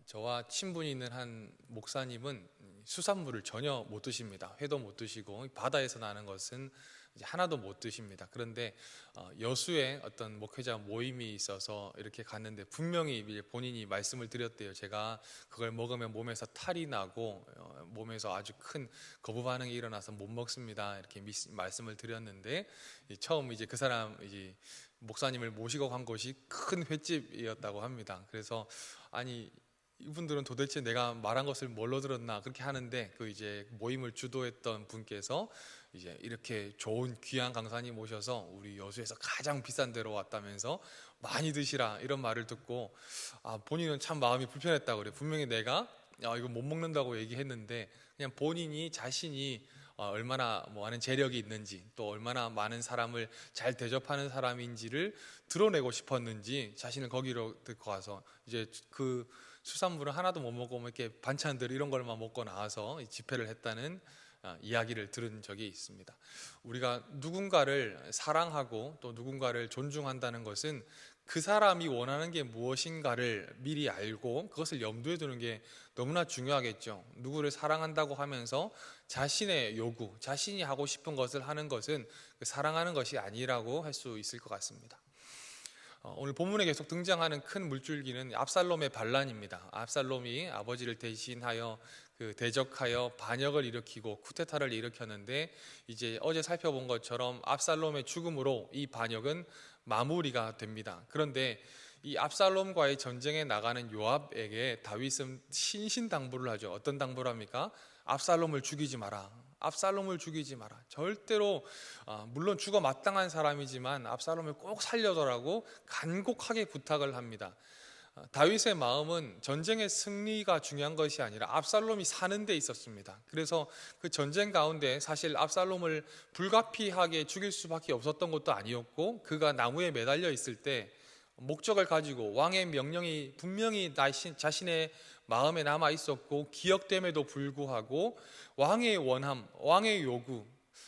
저와 친분이 있는 한 목사님은 수산물을 전혀 못 드십니다. 회도 못 드시고 바다에서 나는 것은 이제 하나도 못 드십니다. 그런데 여수에 어떤 목회자 모임이 있어서 이렇게 갔는데 분명히 이제 본인이 말씀을 드렸대요. 제가 그걸 먹으면 몸에서 탈이 나고 몸에서 아주 큰 거부 반응이 일어나서 못 먹습니다. 이렇게 말씀을 드렸는데 처음 이제 그 사람 이제 목사님을 모시고 간 곳이 큰 횟집이었다고 합니다. 그래서 아니 이분들은 도대체 내가 말한 것을 뭘로 들었나 그렇게 하는데 그 이제 모임을 주도했던 분께서 이제 이렇게 좋은 귀한 강사님 모셔서 우리 여수에서 가장 비싼 데로 왔다면서 많이 드시라 이런 말을 듣고 본인은 참 마음이 불편했다고 그래요. 분명히 내가 이거 못 먹는다고 얘기했는데 그냥 본인이 자신이 얼마나 많은 재력이 있는지 또 얼마나 많은 사람을 잘 대접하는 사람인지를 드러내고 싶었는지 자신을 거기로 데리고 가서 이제 그 수산물은 하나도 못 먹고 이렇게 반찬들 이런 걸만 먹고 나와서 집회를 했다는 이야기를 들은 적이 있습니다. 우리가 누군가를 사랑하고 또 누군가를 존중한다는 것은 그 사람이 원하는 게 무엇인가를 미리 알고 그것을 염두에 두는 게 너무나 중요하겠죠. 누구를 사랑한다고 하면서 자신의 요구, 자신이 하고 싶은 것을 하는 것은 사랑하는 것이 아니라고 할 수 있을 것 같습니다. 오늘 본문에 계속 등장하는 큰 물줄기는 압살롬의 반란입니다. 압살롬이 아버지를 대신하여 대적하여 반역을 일으키고 쿠데타를 일으켰는데 이제 어제 살펴본 것처럼 압살롬의 죽음으로 이 반역은 마무리가 됩니다. 그런데 이 압살롬과의 전쟁에 나가는 요압에게 다윗은 신신당부를 하죠. 어떤 당부를 합니까? 압살롬을 죽이지 마라. 압살롬을 죽이지 마라. 절대로 물론 죽어 마땅한 사람이지만 압살롬을 꼭 살려더라고 간곡하게 부탁을 합니다. 다윗의 마음은 전쟁의 승리가 중요한 것이 아니라 압살롬이 사는 데 있었습니다. 그래서 그 전쟁 가운데 사실 압살롬을 불가피하게 죽일 수밖에 없었던 것도 아니었고 그가 나무에 매달려 있을 때 목적을 가지고 왕의 명령이 분명히 자신의 마음에 남아 있었고 기억됨에도 불구하고 왕의 원함, 왕의 요구,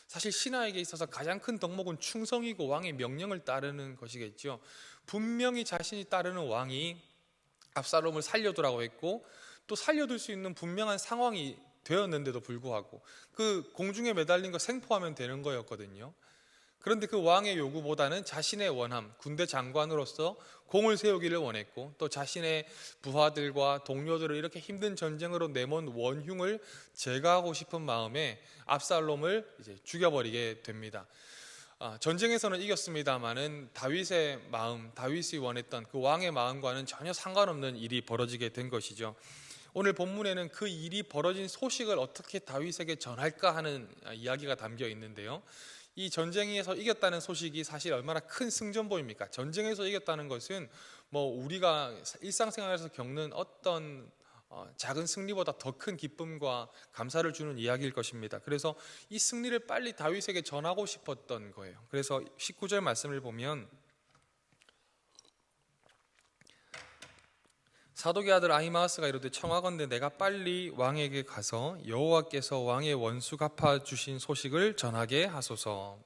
사실 신하에게 있어서 가장 큰 덕목은 충성이고 왕의 명령을 따르는 것이겠죠. 분명히 자신이 따르는 왕이 압살롬을 살려두라고 했고 또 살려둘 수 있는 분명한 상황이 되었는데도 불구하고 그 공중에 매달린 거 생포하면 되는 거였거든요. 그런데 그 왕의 요구보다는 자신의 원함, 군대 장관으로서 공을 세우기를 원했고 또 자신의 부하들과 동료들을 이렇게 힘든 전쟁으로 내몬 원흉을 제거하고 싶은 마음에 압살롬을 이제 죽여버리게 됩니다. 전쟁에서는 이겼습니다마는 다윗의 마음, 다윗이 원했던 그 왕의 마음과는 전혀 상관없는 일이 벌어지게 된 것이죠. 오늘 본문에는 그 일이 벌어진 소식을 어떻게 다윗에게 전할까 하는 이야기가 담겨 있는데요. 이 전쟁에서 이겼다는 소식이 사실 얼마나 큰 승전보입니까? 전쟁에서 이겼다는 것은 우리가 일상생활에서 겪는 어떤 작은 승리보다 더 큰 기쁨과 감사를 주는 이야기일 것입니다. 그래서 이 승리를 빨리 다윗에게 전하고 싶었던 거예요. 그래서 19절 말씀을 보면 사독의 아들 아히마아스가 이르되 청하건대 내가 빨리 왕에게 가서 여호와께서 왕의 원수 갚아 주신 소식을 전하게 하소서.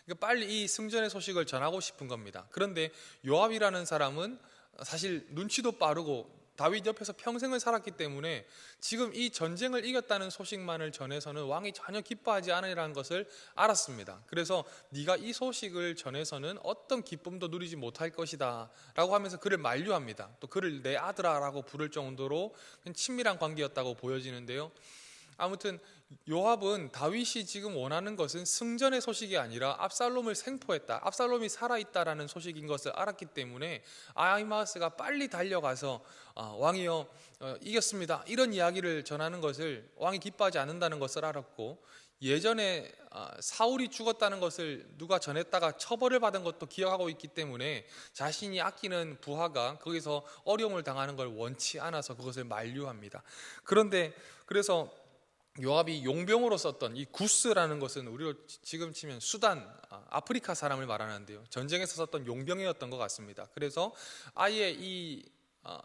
그러니까 빨리 이 승전의 소식을 전하고 싶은 겁니다. 그런데 요압이라는 사람은 사실 눈치도 빠르고 다윗 옆에서 평생을 살았기 때문에 지금 이 전쟁을 이겼다는 소식만을 전해서는 왕이 전혀 기뻐하지 않으리라는 것을 알았습니다. 그래서 네가 이 소식을 전해서는 어떤 기쁨도 누리지 못할 것이다 라고 하면서 그를 만류합니다. 또 그를 내 아들아 라고 부를 정도로 친밀한 관계였다고 보여지는데요. 아무튼 요압은 다윗이 지금 원하는 것은 승전의 소식이 아니라 압살롬을 생포했다, 압살롬이 살아있다라는 소식인 것을 알았기 때문에 아히마아스가 빨리 달려가서 왕이여 이겼습니다 이런 이야기를 전하는 것을 왕이 기뻐하지 않는다는 것을 알았고 예전에 사울이 죽었다는 것을 누가 전했다가 처벌을 받은 것도 기억하고 있기 때문에 자신이 아끼는 부하가 거기서 어려움을 당하는 걸 원치 않아서 그것을 만류합니다. 그런데 그래서 요압이 용병으로 썼던 이 구스라는 것은 우리로 지금 치면 수단, 아프리카 사람을 말하는데요. 전쟁에서 썼던 용병이었던 것 같습니다. 그래서 아예 이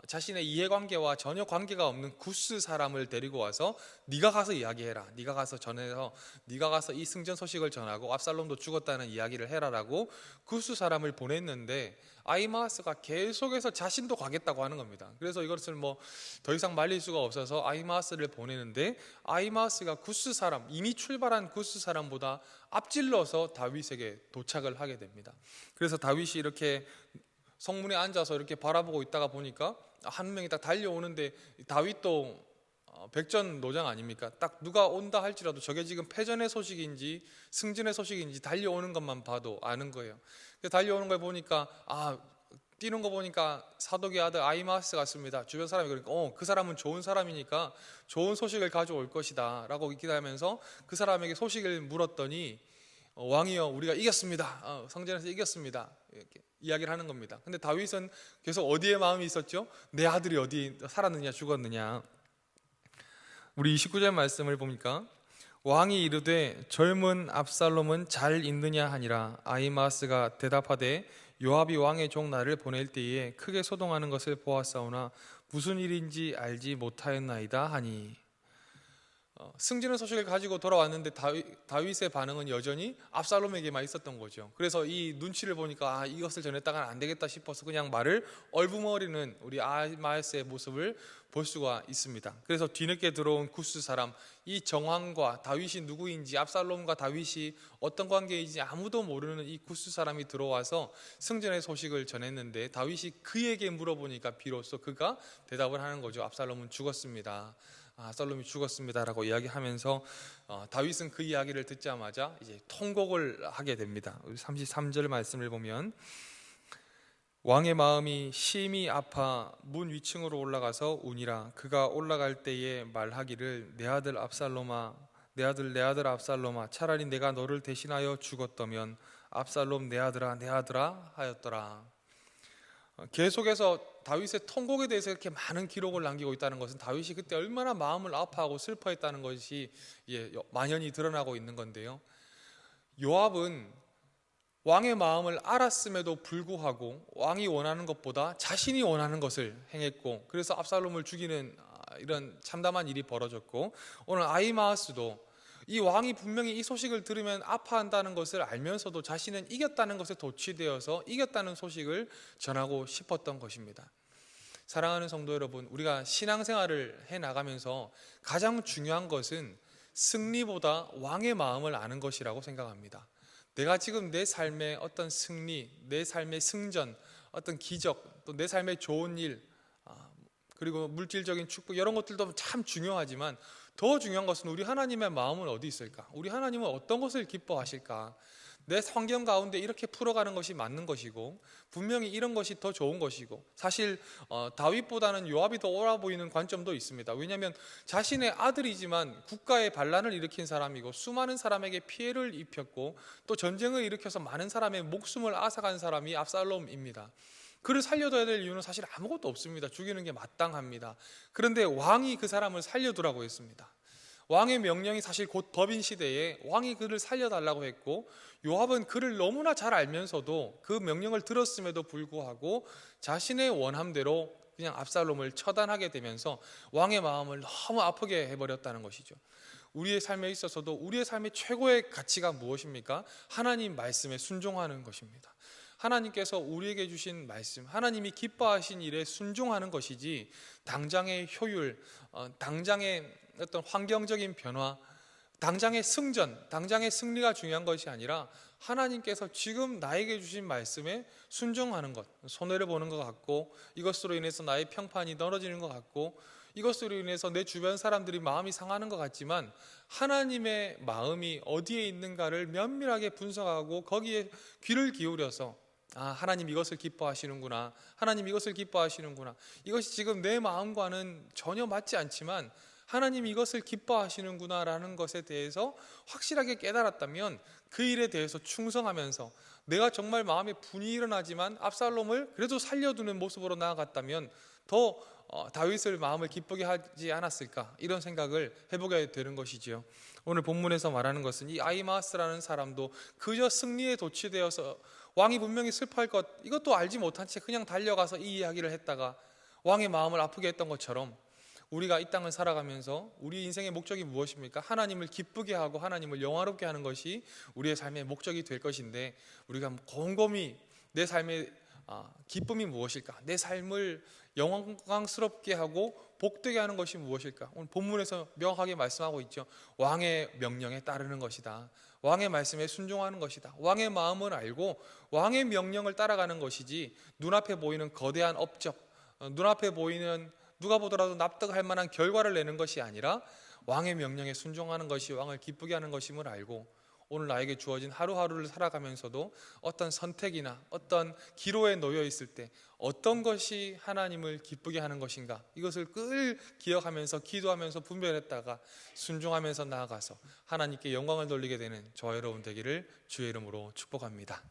자신의 이해관계와 전혀 관계가 없는 구스 사람을 데리고 와서 네가 가서 이야기해라, 네가 가서 전해서 네가 가서 이 승전 소식을 전하고 압살롬도 죽었다는 이야기를 해라라고 구스 사람을 보냈는데 아히마아스가 계속해서 자신도 가겠다고 하는 겁니다. 그래서 이것을 뭐 더 이상 말릴 수가 없어서 아히마아스를 보내는데 아히마아스가 구스 사람, 이미 출발한 구스 사람보다 앞질러서 다윗에게 도착을 하게 됩니다. 그래서 다윗이 이렇게 성문에 앉아서 이렇게 바라보고 있다가 보니까 한 명이 딱 달려오는데, 다윗도 백전노장 아닙니까? 딱 누가 온다 할지라도 저게 지금 패전의 소식인지 승진의 소식인지 달려오는 것만 봐도 아는 거예요. 그래서 달려오는 걸 보니까 뛰는 거 보니까 사독의 아들 아히마아스 같습니다. 주변 사람이 그러니까 그 사람은 좋은 사람이니까 좋은 소식을 가져올 것이다 라고 기대하면서 그 사람에게 소식을 물었더니 왕이여, 우리가 이겼습니다. 성전에서 이겼습니다. 이렇게 이야기를 하는 겁니다. 근데 다윗은 계속 어디에 마음이 있었죠? 내 아들이 어디 살았느냐 죽었느냐. 우리 29절 말씀을 보니까 왕이 이르되 젊은 압살롬은 잘 있느냐 하니라. 아히마아스가 대답하되 요압이 왕의 종 나를 보낼 때에 크게 소동하는 것을 보았사오나 무슨 일인지 알지 못하였나이다 하니. 승진의 소식을 가지고 돌아왔는데 다윗의 반응은 여전히 압살롬에게만 있었던 거죠. 그래서 이 눈치를 보니까 이것을 전했다가는 안 되겠다 싶어서 그냥 말을 얼부머리는 우리 아히마아스의 모습을 볼 수가 있습니다. 그래서 뒤늦게 들어온 구스 사람, 이 정황과 다윗이 누구인지, 압살롬과 다윗이 어떤 관계인지 아무도 모르는 이 구스 사람이 들어와서 승전의 소식을 전했는데 다윗이 그에게 물어보니까 비로소 그가 대답을 하는 거죠. 압살롬은 죽었습니다. 압살롬이 죽었습니다라고 이야기하면서 다윗은 그 이야기를 듣자마자 이제 통곡을 하게 됩니다. 33절 말씀을 보면 왕의 마음이 심히 아파 문 위층으로 올라가서 우니라. 그가 올라갈 때에 말하기를 내 아들 압살롬아, 내 아들 압살롬아, 차라리 내가 너를 대신하여 죽었다면 압살롬 내 아들아 하였더라. 계속해서 다윗의 통곡에 대해서 이렇게 많은 기록을 남기고 있다는 것은 다윗이 그때 얼마나 마음을 아파하고 슬퍼했다는 것이 만연히 드러나고 있는 건데요. 요압은 왕의 마음을 알았음에도 불구하고 왕이 원하는 것보다 자신이 원하는 것을 행했고, 그래서 압살롬을 죽이는 이런 참담한 일이 벌어졌고, 오늘 아히마아스도 이 왕이 분명히 이 소식을 들으면 아파한다는 것을 알면서도 자신은 이겼다는 것에 도취되어서 이겼다는 소식을 전하고 싶었던 것입니다. 사랑하는 성도 여러분, 우리가 신앙생활을 해나가면서 가장 중요한 것은 승리보다 왕의 마음을 아는 것이라고 생각합니다. 내가 지금 내 삶의 어떤 승리, 내 삶의 승전, 어떤 기적, 또 내 삶의 좋은 일, 그리고 물질적인 축복, 이런 것들도 참 중요하지만 더 중요한 것은 우리 하나님의 마음은 어디 있을까? 우리 하나님은 어떤 것을 기뻐하실까? 내 환경 가운데 이렇게 풀어가는 것이 맞는 것이고, 분명히 이런 것이 더 좋은 것이고, 사실 다윗보다는 요압이 더 옳아 보이는 관점도 있습니다. 왜냐하면 자신의 아들이지만 국가에 반란을 일으킨 사람이고 수많은 사람에게 피해를 입혔고 또 전쟁을 일으켜서 많은 사람의 목숨을 앗아간 사람이 압살롬입니다. 그를 살려둬야 될 이유는 사실 아무것도 없습니다. 죽이는 게 마땅합니다. 그런데 왕이 그 사람을 살려두라고 했습니다. 왕의 명령이 사실 곧 법인 시대에 왕이 그를 살려달라고 했고, 요압은 그를 너무나 잘 알면서도 그 명령을 들었음에도 불구하고 자신의 원함대로 그냥 압살롬을 처단하게 되면서 왕의 마음을 너무 아프게 해버렸다는 것이죠. 우리의 삶에 있어서도 우리의 삶의 최고의 가치가 무엇입니까? 하나님 말씀에 순종하는 것입니다. 하나님께서 우리에게 주신 말씀, 하나님이 기뻐하신 일에 순종하는 것이지 당장의 효율, 당장의 어떤 환경적인 변화, 당장의 승전, 당장의 승리가 중요한 것이 아니라 하나님께서 지금 나에게 주신 말씀에 순종하는 것, 손해를 보는 것 같고 이것으로 인해서 나의 평판이 떨어지는 것 같고 이것으로 인해서 내 주변 사람들이 마음이 상하는 것 같지만 하나님의 마음이 어디에 있는가를 면밀하게 분석하고 거기에 귀를 기울여서 하나님 이것을 기뻐하시는구나, 하나님 이것을 기뻐하시는구나, 이것이 지금 내 마음과는 전혀 맞지 않지만 하나님 이것을 기뻐하시는구나 라는 것에 대해서 확실하게 깨달았다면 그 일에 대해서 충성하면서 내가 정말 마음에 분이 일어나지만 압살롬을 그래도 살려두는 모습으로 나아갔다면 더 다윗을 마음을 기쁘게 하지 않았을까, 이런 생각을 해보게 되는 것이지요. 오늘 본문에서 말하는 것은 이 아히마아스라는 사람도 그저 승리에 도취되어서 왕이 분명히 슬퍼할 것, 이것도 알지 못한 채 그냥 달려가서 이 이야기를 했다가 왕의 마음을 아프게 했던 것처럼 우리가 이 땅을 살아가면서 우리 인생의 목적이 무엇입니까? 하나님을 기쁘게 하고 하나님을 영화롭게 하는 것이 우리의 삶의 목적이 될 것인데, 우리가 곰곰이 내 삶의 기쁨이 무엇일까? 내 삶을 영광스럽게 하고 복되게 하는 것이 무엇일까? 오늘 본문에서 명확하게 말씀하고 있죠. 왕의 명령에 따르는 것이다. 왕의 말씀에 순종하는 것이다. 왕의 마음을 알고 왕의 명령을 따라가는 것이지, 눈앞에 보이는 거대한 업적, 눈앞에 보이는 누가 보더라도 납득할 만한 결과를 내는 것이 아니라 왕의 명령에 순종하는 것이 왕을 기쁘게 하는 것임을 알고, 오늘 나에게 주어진 하루하루를 살아가면서도 어떤 선택이나 어떤 기로에 놓여 있을 때 어떤 것이 하나님을 기쁘게 하는 것인가, 이것을 늘 기억하면서 기도하면서 분별했다가 순종하면서 나아가서 하나님께 영광을 돌리게 되는 저와 여러분 되기를 주의 이름으로 축복합니다.